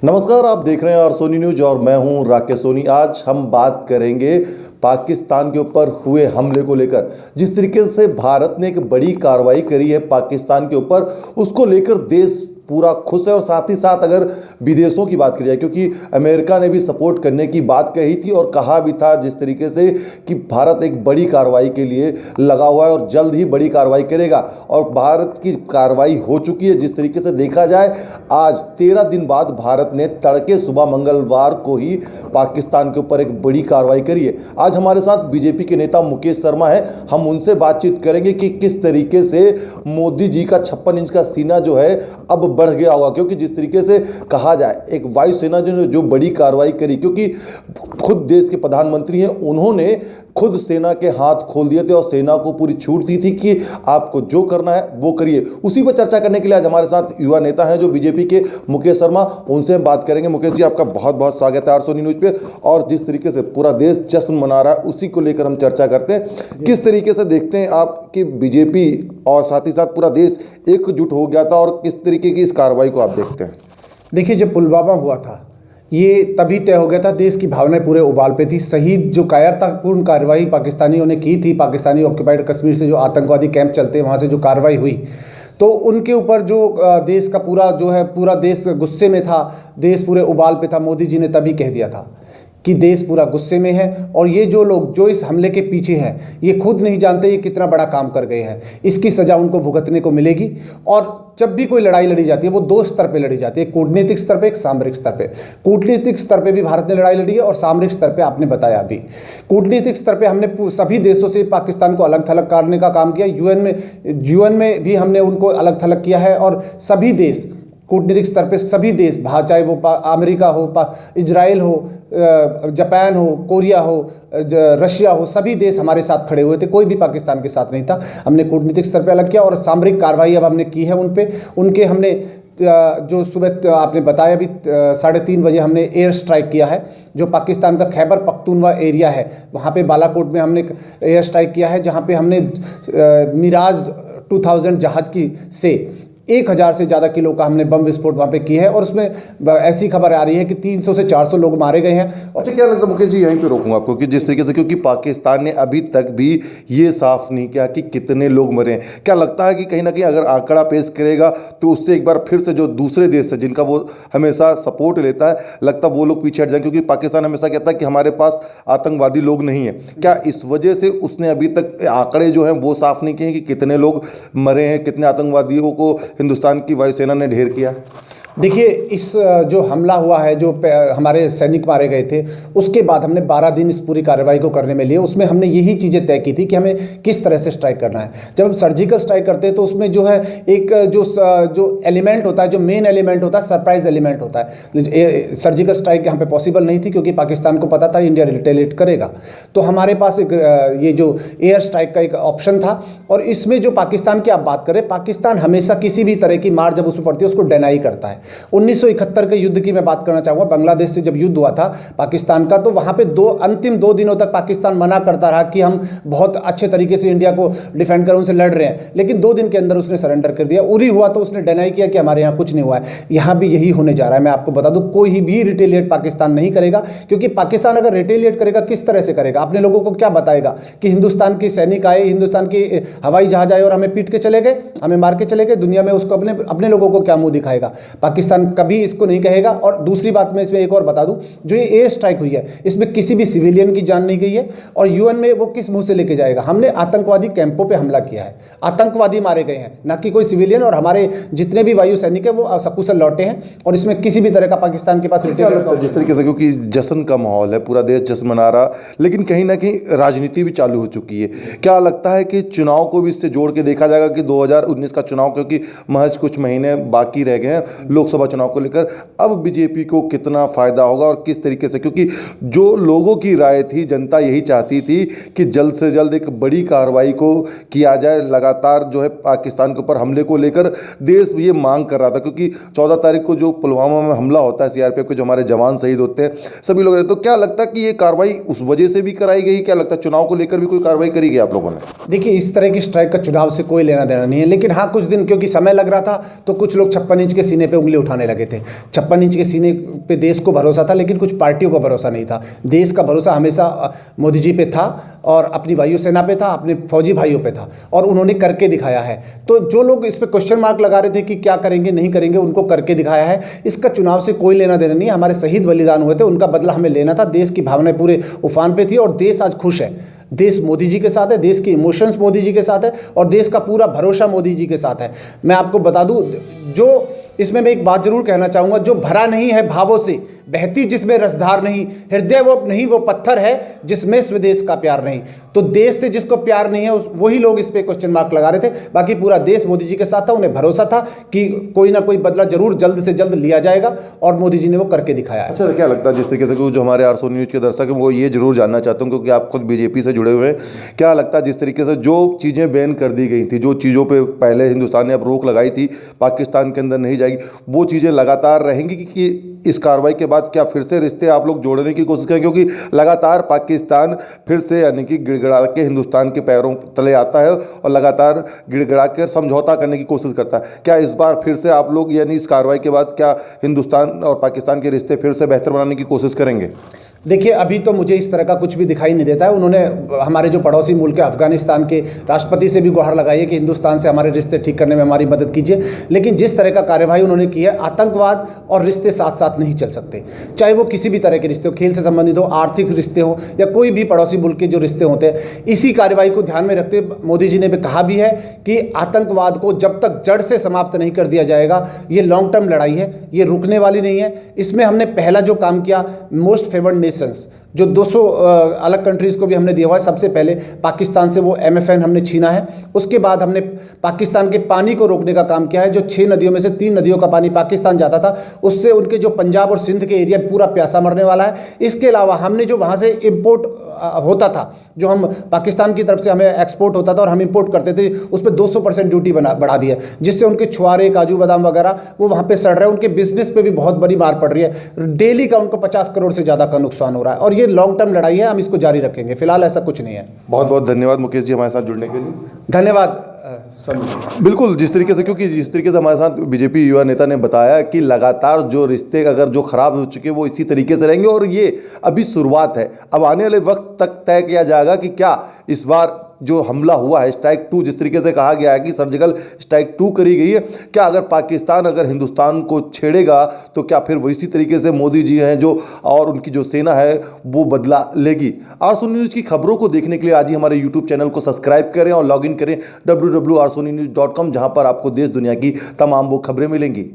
नमस्कार, आप देख रहे हैं और सोनी न्यूज और मैं हूं राकेश सोनी। आज हम बात करेंगे पाकिस्तान के ऊपर हुए हमले को लेकर। जिस तरीके से भारत ने एक बड़ी कार्रवाई करी है पाकिस्तान के ऊपर, उसको लेकर देश पूरा खुश है। और साथ ही साथ अगर विदेशों की बात की जाए, क्योंकि अमेरिका ने भी सपोर्ट करने की बात कही थी और कहा भी था जिस तरीके से कि भारत एक बड़ी कार्रवाई के लिए लगा हुआ है और जल्द ही बड़ी कार्रवाई करेगा। और भारत की कार्रवाई हो चुकी है। जिस तरीके से देखा जाए, आज 13 दिन बाद भारत ने तड़के सुबह मंगलवार को ही पाकिस्तान के ऊपर एक बड़ी कार्रवाई करी है। आज हमारे साथ बीजेपी के नेता मुकेश शर्मा है। हम उनसे बातचीत करेंगे कि किस तरीके से मोदी जी का 56 इंच का सीना जो है अब बढ़ गया होगा। क्योंकि जिस तरीके से कहा जाए, एक वायुसेना जो बड़ी कार्रवाई करी, क्योंकि खुद देश के प्रधानमंत्री हैं, उन्होंने खुद सेना के हाथ खोल दिए थे और सेना को पूरी छूट दी थी कि आपको जो करना है वो करिए। उसी पर चर्चा करने के लिए आज हमारे साथ युवा नेता हैं जो बीजेपी के मुकेश शर्मा, उनसे हम बात करेंगे। मुकेश जी, आपका बहुत बहुत स्वागत है आर सोनी न्यूज पे। और जिस तरीके से पूरा देश जश्न मना रहा है, उसी को लेकर हम चर्चा करते हैं। किस तरीके से देखते हैं आप कि बीजेपी और साथ ही साथ पूरा देश एकजुट हो गया था, और किस तरीके की इस कार्रवाई को आप देखते हैं? देखिए, जब पुलवामा हुआ था, ये तभी तय हो गया था। देश की भावनाएं पूरे उबाल पे थी। शहीद जो कायरतापूर्ण कार्रवाई पाकिस्तानियों ने की थी, पाकिस्तानी ऑक्युपाइड कश्मीर से जो आतंकवादी कैंप चलते हैं वहाँ से जो कार्रवाई हुई, तो उनके ऊपर जो देश का पूरा देश गुस्से में था, देश पूरे उबाल पे था। मोदी जी ने तभी कह दिया था कि देश पूरा गुस्से में है और ये जो लोग जो इस हमले के पीछे हैं, ये खुद नहीं जानते ये कितना बड़ा काम कर गए हैं। इसकी सज़ा उनको भुगतने को मिलेगी। और जब भी कोई लड़ाई लड़ी जाती है, वो दो स्तर पे लड़ी जाती है, एक कूटनीतिक स्तर पे, एक सामरिक स्तर पे। कूटनीतिक स्तर पे भी भारत ने लड़ाई लड़ी है और सामरिक स्तर पे आपने बताया अभी। कूटनीतिक स्तर पे हमने सभी देशों से पाकिस्तान को अलग थलग करने का काम किया। यूएन में भी हमने उनको अलग थलग किया है। और सभी देश कूटनीतिक स्तर पे सभी देश, चाहे वो अमेरिका हो, इजराइल हो, जापान हो, कोरिया हो, रशिया हो, सभी देश हमारे साथ खड़े हुए थे। कोई भी पाकिस्तान के साथ नहीं था। हमने कूटनीतिक स्तर पे अलग किया और सामरिक कार्रवाई अब हमने की है उनके हमने जो सुबह आपने बताया भी 3:30 बजे हमने एयर स्ट्राइक किया है। जो पाकिस्तान का खैबर पख्तूनवा एरिया है, वहाँ पे बालाकोट में हमने एयर स्ट्राइक किया है, जहाँ पे हमने मिराज 2000 जहाज की से 1000 से ज़्यादा किलो का हमने बम विस्फोट वहाँ पे किया है। और उसमें ऐसी खबर आ रही है कि 300 से 400 लोग मारे गए हैं। अच्छा, क्या लगता है मुकेश जी, यहीं पे रोकूंगा आपको, कि जिस तरीके से, क्योंकि पाकिस्तान ने अभी तक भी ये साफ नहीं किया कि कितने लोग मरे हैं। क्या लगता है कि कहीं ना कहीं अगर आंकड़ा पेश करेगा तो उससे एक बार फिर से जो दूसरे देश है जिनका वो हमेशा सपोर्ट लेता है, लगता है वो लोग पीछे हट जाएंगे? क्योंकि पाकिस्तान हमेशा कहता है कि हमारे पास आतंकवादी लोग नहीं है। क्या इस वजह से उसने अभी तक आंकड़े जो हैं वो साफ नहीं किए हैं कि कितने लोग मरे हैं, कितने आतंकवादियों को हिंदुस्तान की वायुसेना ने ढेर किया? देखिए, इस जो हमला हुआ है, जो हमारे सैनिक मारे गए थे, उसके बाद हमने 12 दिन इस पूरी कार्रवाई को करने में लिए। उसमें हमने यही चीज़ें तय की थी कि हमें किस तरह से स्ट्राइक करना है। जब हम सर्जिकल स्ट्राइक करते हैं तो उसमें जो है एक जो एलिमेंट होता है, जो मेन एलिमेंट होता है, सरप्राइज एलिमेंट होता है। सर्जिकल स्ट्राइक यहाँ पे पॉसिबल नहीं थी क्योंकि पाकिस्तान को पता था इंडिया रिटेलिएट करेगा। तो हमारे पास एक ये जो एयर स्ट्राइक का एक ऑप्शन था। और इसमें जो पाकिस्तान की आप बात करें, पाकिस्तान हमेशा किसी भी तरह की मार जब उस पर पड़ती है उसको डिनाई करता है। 1971 के युद्ध की मैं बात करना चाहूँगा। बांग्लादेश से जब युद्ध हुआ था पाकिस्तान का, तो वहाँ पे अंतिम 2 दिनों तक पाकिस्तान मना करता रहा कि हम बहुत अच्छे तरीके से इंडिया को डिफेंड कर उनसे लड़ रहे हैं। लेकिन 2 दिन के अंदर उसने सरेंडर कर दिया। उरी हुआ तो उसने डिनाई किया कि हमारे यहाँ कुछ नहीं हुआ है। यहाँ भी यही होने जा रहा है। मैं आपको बता दूँ, कोई भी रिटेलिएट पाकिस्तान नहीं करेगा। क्योंकि पाकिस्तान अगर रिटेलिएट करेगा, किस तरह से करेगा? अपने लोगों को क्या बताएगा कि हिंदुस्तान के सैनिक आए, हिंदुस्तान के हवाई जहाज आए और हमें पीट के चले गए, हमें मार के चले गए। दुनिया में उसको अपने लोगों को क्या मुंह दिखाएगा? पाकिस्तान कभी इसको नहीं कहेगा। और दूसरी बात मैं इसमें एक और बता दूं, जो ये एयर स्ट्राइक हुई है, इसमें किसी भी सिविलियन की जान नहीं गई है। और यूएन में वो किस मुंह से लेके जाएगा? हमने आतंकवादी कैंपों पे हमला किया है, आतंकवादी मारे गए हैं, ना कि कोई सिविलियन। और हमारे जितने भी वायु सैनिक है वो सकुशल लौटे हैं। और इसमें किसी भी तरह का पाकिस्तान के पास जिस तरीके से, क्योंकि जश्न का माहौल है, पूरा देश जश्न मना रहा, लेकिन कहीं ना कहीं राजनीति भी चालू हो चुकी है। क्या लगता है कि चुनाव को भी इससे जोड़ के देखा जाएगा कि 2019 का चुनाव, क्योंकि महज कुछ महीने बाकी रह गए हैं लोकसभा चुनाव को लेकर, अब बीजेपी को कितना फायदा होगा और किस तरीके से? क्योंकि जो लोगों की राय थी, जनता यही चाहती थी कि जल्द से जल्द एक बड़ी कार्रवाई को किया जाए। लगातार जो है पाकिस्तान के ऊपर हमले को लेकर देश ये मांग कर रहा था, क्योंकि 14 तारीख को जो पुलवामा में हमला होता है, सीआरपीएफ के जो हमारे जवान शहीद होते हैं, सभी लोग। तो क्या लगता है कि ये कार्रवाई उस वजह से भी कराई गई? क्या लगता है चुनाव को लेकर भी कोई कार्रवाई करी गई आप लोगों ने? देखिए, इस तरह की स्ट्राइक का चुनाव से कोई लेना देना नहीं है। लेकिन हाँ, कुछ दिन क्योंकि समय लग रहा था तो कुछ लोग 56 इंच के सीने पे उंगली उंगली उठाने लगे थे। 56 इंच के सीने पे देश को भरोसा था, लेकिन कुछ पार्टियों का भरोसा नहीं था। देश का भरोसा हमेशा मोदी जी पे था और अपनी वायुसेना पे था, अपने फौजी भाइयों पे था, और उन्होंने करके दिखाया है। तो जो लोग इस पे क्वेश्चन मार्क लगा रहे थे कि क्या करेंगे नहीं करेंगे, उनको करके दिखाया है। इसका चुनाव से कोई लेना देना नहीं है। हमारे शहीद बलिदान हुए थे, उनका बदला हमें लेना था। देश की भावनाएं पूरे उफान पे थी और देश आज खुश है। देश मोदी जी के साथ है, देश की इमोशंस मोदी जी के साथ है और देश का पूरा भरोसा मोदी जी के साथ है। मैं आपको बता दूं, जो इसमें मैं एक बात जरूर कहना चाहूँगा, जो भरा नहीं है भावों से, बहती जिसमें रसधार नहीं, हृदय वो नहीं वो पत्थर है जिसमें स्वदेश का प्यार नहीं। तो देश से जिसको प्यार नहीं है वही लोग इस पे क्वेश्चन मार्क लगा रहे थे। बाकी पूरा देश मोदी जी के साथ था, उन्हें भरोसा था कि कोई ना कोई बदला जरूर जल्द से जल्द लिया जाएगा और मोदी जी ने वो करके दिखाया है। अच्छा, तो क्या लगता है जिस तरीके से जो हमारे आरसो न्यूज़ के दर्शक हैं वो ये जरूर जानना चाहते हैं, क्योंकि आप खुद बीजेपी से जुड़े हुए हैं, क्या लगता है जिस तरीके से जो चीज़ें बैन कर दी गई थी, जो चीज़ों पर पहले हिंदुस्तान ने अब रोक लगाई थी पाकिस्तान के अंदर नहीं जाएगी, वो चीज़ें लगातार रहेंगी कि इस कार्रवाई के बाद क्या फिर से रिश्ते आप लोग जोड़ने की कोशिश करें? क्योंकि लगातार पाकिस्तान फिर से यानी कि गिड़गिड़ा के हिंदुस्तान के पैरों तले आता है और लगातार गिड़गिड़ा कर समझौता करने की कोशिश करता है। क्या इस बार फिर से आप लोग यानी इस कार्रवाई के बाद क्या हिंदुस्तान और पाकिस्तान के रिश्ते फिर से बेहतर बनाने की कोशिश करेंगे? देखिए, अभी तो मुझे इस तरह का कुछ भी दिखाई नहीं देता है। उन्होंने हमारे जो पड़ोसी मुल्क है अफगानिस्तान के राष्ट्रपति से भी गुहार लगाई है कि हिंदुस्तान से हमारे रिश्ते ठीक करने में हमारी मदद कीजिए। लेकिन जिस तरह का कार्यवाही उन्होंने की है, आतंकवाद और रिश्ते साथ साथ नहीं चल सकते। चाहे वो किसी भी तरह के रिश्ते हो, खेल से संबंधित हो, आर्थिक रिश्ते हो, या कोई भी पड़ोसी मुल्क के जो रिश्ते होते हैं, इसी कार्यवाही को ध्यान में रखते हुए मोदी जी ने भी कहा भी है कि आतंकवाद को जब तक जड़ से समाप्त नहीं कर दिया जाएगा, ये लॉन्ग टर्म लड़ाई है, ये रुकने वाली नहीं है। इसमें हमने पहला जो काम किया, मोस्ट फेवर्ड नेशंस, जो 200 अलग कंट्रीज़ को भी हमने दिया हुआ है। सबसे पहले पाकिस्तान से वो MFN हमने छीना है। उसके बाद हमने पाकिस्तान के पानी को रोकने का काम किया है। जो 6 नदियों में से 3 नदियों का पानी पाकिस्तान जाता था, उससे उनके जो पंजाब और सिंध के एरिया पूरा प्यासा मरने वाला है। इसके अलावा हमने जो वहाँ से इम्पोर्ट होता था, जो हम पाकिस्तान की तरफ से हमें एक्सपोर्ट होता था और हम इंपोर्ट करते थे, उस पर 200% ड्यूटी बढ़ा दी है, जिससे उनके छुआरे, काजू बादाम वगैरह वो वहाँ पे सड़ रहे हैं। उनके बिजनेस पे भी बहुत बड़ी मार पड़ रही है। डेली का उनको 50 करोड़ से ज़्यादा का नुकसान हो रहा है और ये लॉन्ग टर्म लड़ाई है। हम इसको जारी रखेंगे, फिलहाल ऐसा कुछ नहीं है। बहुत बहुत धन्यवाद मुकेश जी हमारे साथ जुड़ने के लिए। धन्यवाद। बिल्कुल, जिस तरीके से हमारे साथ बीजेपी युवा नेता ने बताया कि लगातार जो रिश्ते अगर जो खराब हो चुके हैं वो इसी तरीके से रहेंगे और ये अभी शुरुआत है। अब आने वाले वक्त तक तय किया जाएगा कि क्या इस बार जो हमला हुआ है स्ट्राइक 2, जिस तरीके से कहा गया है कि सर्जिकल स्ट्राइक 2 करी गई है, क्या अगर पाकिस्तान अगर हिंदुस्तान को छेड़ेगा तो क्या फिर वो इसी तरीके से मोदी जी हैं जो और उनकी जो सेना है वो बदला लेगी? आरसो न्यूज़ की खबरों को देखने के लिए आज ही हमारे यूट्यूब चैनल को सब्सक्राइब करें और लॉगिन करें www.arsonews.com, जहां पर आपको देश दुनिया की तमाम वो खबरें मिलेंगी।